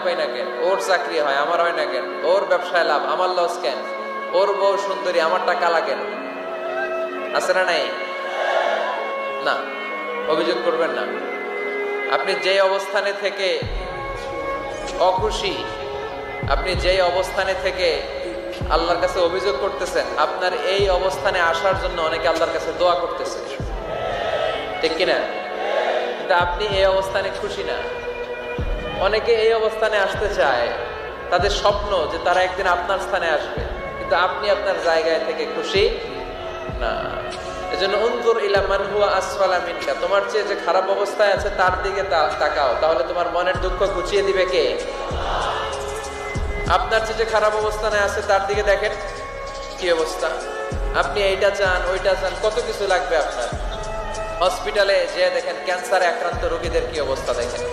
পাই না কেন, ওর চাকরি হয় আমার হয় না কেন, ওর ব্যবসায় লাভ আমার লস কেন, ওর বউ সুন্দরী আমার টাকা লাগে না, আছে না নাই? না, অভিযোগ করবেন না। আপনি যে অবস্থানে থেকে অখুশি, আপনি যেই অবস্থানে থেকে আল্লাহর কাছে অভিযোগ করতেছেন, আপনার এই অবস্থানে আসার জন্য অনেকে আল্লাহর কাছে দোয়া করতেছে, ঠিক কিনা? কিন্তু আপনি এই অবস্থানে খুশি না। অনেকে এই অবস্থানে আসতে চায়, তাদের স্বপ্ন যে তারা একদিন আপনার স্থানে আসবে, কিন্তু আপনি আপনার জায়গায় থেকে খুশি না। এজন্য উনজুর ইলা মান হুয়া আসফালা মিনকা, তোমার চেয়ে যে খারাপ অবস্থায় আছে তার দিকে তাকাও, তাহলে তোমার মনের দুঃখ ঘুচিয়ে দিবে কে? আপনার চেয়ে যে খারাপ অবস্থানে আছে তার দিকে দেখেন কি অবস্থা। আপনি এইটা চান ওইটা চান, কত কিছু লাগবে আপনার। হসপিটালে যে দেখেন ক্যান্সারে আক্রান্ত রোগীদের কি অবস্থা দেখেন।